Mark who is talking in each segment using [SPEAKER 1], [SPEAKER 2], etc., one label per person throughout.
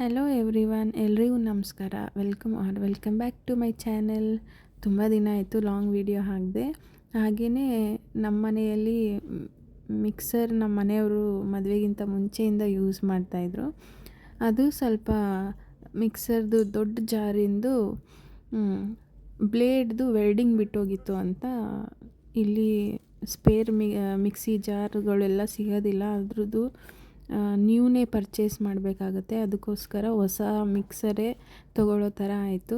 [SPEAKER 1] Hello everyone, ಎಲ್ರಿಗೂ ನಮಸ್ಕಾರ. Welcome back to my channel. ತುಂಬ ದಿನ ಆಯಿತು ಲಾಂಗ್ ವಿಡಿಯೋ ಹಾಕಿದೆ. ಹಾಗೆಯೇ ನಮ್ಮ ಮನೆಯಲ್ಲಿ ಮಿಕ್ಸರ್ ನಮ್ಮ ಮನೆಯವರು ಮದುವೆಗಿಂತ ಮುಂಚೆಯಿಂದ ಯೂಸ್ ಮಾಡ್ತಾಯಿದ್ರು. ಅದು ಸ್ವಲ್ಪ ಮಿಕ್ಸರ್ದು ದೊಡ್ಡ ಜಾರಿಂದು ಬ್ಲೇಡ್ದು ವೆಲ್ಡಿಂಗ್ ಬಿಟ್ಟೋಗಿತ್ತು ಅಂತ ಇಲ್ಲಿ ಸ್ಪೇರ್ ಮಿಕ್ಸಿ ಜಾರ್ಗಳೆಲ್ಲ ಸಿಗೋದಿಲ್ಲ. ಅದ್ರದ್ದು ನ್ಯೂನೇ ಪರ್ಚೇಸ್ ಮಾಡಬೇಕಾಗತ್ತೆ. ಅದಕ್ಕೋಸ್ಕರ ಹೊಸ ಮಿಕ್ಸರೇ ತೊಗೊಳ್ಳೋ ಥರ ಆಯಿತು.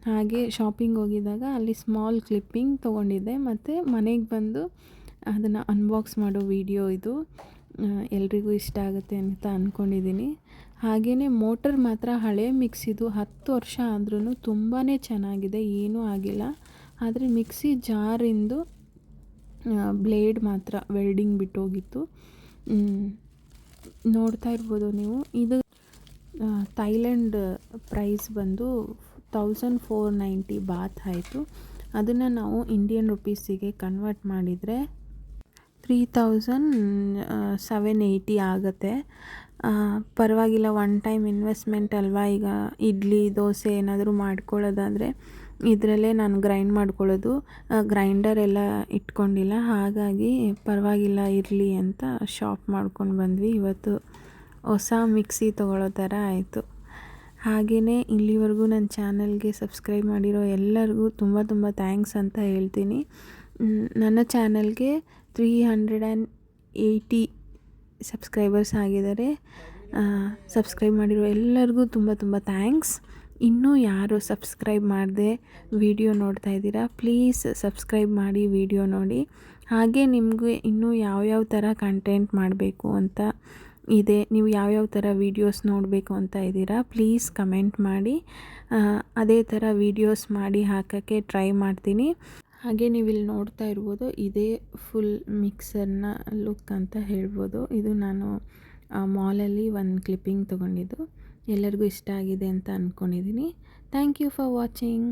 [SPEAKER 1] ಹಾಗೆ ಶಾಪಿಂಗ್ ಹೋಗಿದ್ದಾಗ ಅಲ್ಲಿ ಸ್ಮಾಲ್ ಕ್ಲಿಪ್ಪಿಂಗ್ ತೊಗೊಂಡಿದ್ದೆ. ಮತ್ತು ಮನೆಗೆ ಬಂದು ಅದನ್ನು ಅನ್ಬಾಕ್ಸ್ ಮಾಡೋ ವಿಡಿಯೋ ಇದು. ಎಲ್ರಿಗೂ ಇಷ್ಟ ಆಗುತ್ತೆ ಅಂತ ಅಂದ್ಕೊಂಡಿದ್ದೀನಿ. ಹಾಗೆಯೇ ಮೋಟರ್ ಮಾತ್ರ ಹಳೆ ಮಿಕ್ಸಿದು 10 ವರ್ಷ ಆದ್ರೂ ತುಂಬಾ ಚೆನ್ನಾಗಿದೆ, ಏನೂ ಆಗಿಲ್ಲ. ಆದರೆ ಮಿಕ್ಸಿ ಜಾರಿಂದು ಬ್ಲೇಡ್ ಮಾತ್ರ ವೆಲ್ಡಿಂಗ್ ಬಿಟ್ಟೋಗಿತ್ತು. ನೋಡ್ತಾ ಇರ್ಬೋದು ನೀವು. ಇದು ಥೈಲ್ಯಾಂಡ್ ಪ್ರೈಸ್ ಬಂದು 1490 ಬಾತ್ ಆಯಿತು. ಅದನ್ನು ನಾವು ಇಂಡಿಯನ್ ರುಪೀಸಿಗೆ ಕನ್ವರ್ಟ್ ಮಾಡಿದರೆ 3780 ಆಗುತ್ತೆ. ಪರವಾಗಿಲ್ಲ, ಒನ್ ಟೈಮ್ ಇನ್ವೆಸ್ಟ್ಮೆಂಟ್ ಅಲ್ವಾ. ಈಗ ಇಡ್ಲಿ ದೋಸೆ ಏನಾದರೂ ಮಾಡ್ಕೊಳ್ಳೋದಾದರೆ ಇದರಲ್ಲೇ ನಾನು ಗ್ರೈಂಡ್ ಮಾಡ್ಕೊಳ್ಳೋದು. ಗ್ರೈಂಡರ್ ಎಲ್ಲ ಇಟ್ಕೊಂಡಿಲ್ಲ, ಹಾಗಾಗಿ ಪರವಾಗಿಲ್ಲ ಇರಲಿ ಅಂತ ಶಾಪ್ ಮಾಡ್ಕೊಂಡು ಬಂದ್ವಿ. ಇವತ್ತು ಹೊಸ ಮಿಕ್ಸಿ ತೊಗೊಳ್ಳೋ ಥರ ಆಯಿತು. ಹಾಗೆಯೇ ಇಲ್ಲಿವರೆಗೂ ನನ್ನ ಚಾನಲ್ಗೆ ಸಬ್ಸ್ಕ್ರೈಬ್ ಮಾಡಿರೋ ಎಲ್ಲರಿಗೂ ತುಂಬ ತುಂಬ ಥ್ಯಾಂಕ್ಸ್ ಅಂತ ಹೇಳ್ತೀನಿ. ನನ್ನ ಚಾನಲ್ಗೆ 380 ಸಬ್ಸ್ಕ್ರೈಬರ್ಸ್ ಆಗಿದ್ದಾರೆ. ಸಬ್ಸ್ಕ್ರೈಬ್ ಮಾಡಿರೋ ಎಲ್ಲರಿಗೂ ತುಂಬ ತುಂಬ ಥ್ಯಾಂಕ್ಸ್. ಇನ್ನೂ ಯಾರು ಸಬ್ಸ್ಕ್ರೈಬ್ ಮಾಡದೆ ವಿಡಿಯೋ ನೋಡ್ತಾ ಇದ್ದೀರಾ, ಪ್ಲೀಸ್ ಸಬ್ಸ್ಕ್ರೈಬ್ ಮಾಡಿ, ವಿಡಿಯೋ ನೋಡಿ. ಹಾಗೆ ನಿಮಗೆ ಇನ್ನೂ ಯಾವ್ಯಾವ ಥರ ಕಂಟೆಂಟ್ ಮಾಡಬೇಕು ಅಂತ ಇದೆ, ನೀವು ಯಾವ್ಯಾವ ಥರ ವೀಡಿಯೋಸ್ ನೋಡಬೇಕು ಅಂತ ಇದ್ದೀರಾ, ಪ್ಲೀಸ್ ಕಮೆಂಟ್ ಮಾಡಿ. ಅದೇ ಥರ ವೀಡಿಯೋಸ್ ಮಾಡಿ ಹಾಕೋಕ್ಕೆ ಟ್ರೈ ಮಾಡ್ತೀನಿ. ಹಾಗೆ ನೀವು ಇಲ್ಲಿ ನೋಡ್ತಾ ಇರ್ಬೋದು, ಇದೇ ಫುಲ್ ಮಿಕ್ಸರ್ನ ಲುಕ್ ಅಂತ ಹೇಳ್ಬೋದು. ಇದು ನಾನು ಮಾಲಲ್ಲಿ ಒಂದು ಕ್ಲಿಪ್ಪಿಂಗ್ ತೊಗೊಂಡಿದ್ದು. ಎಲ್ಲರಿಗೂ ಇಷ್ಟ ಆಗಿದೆ ಅಂತ ಅಂದ್ಕೊಂಡಿದ್ದೀನಿ. Thank you for watching.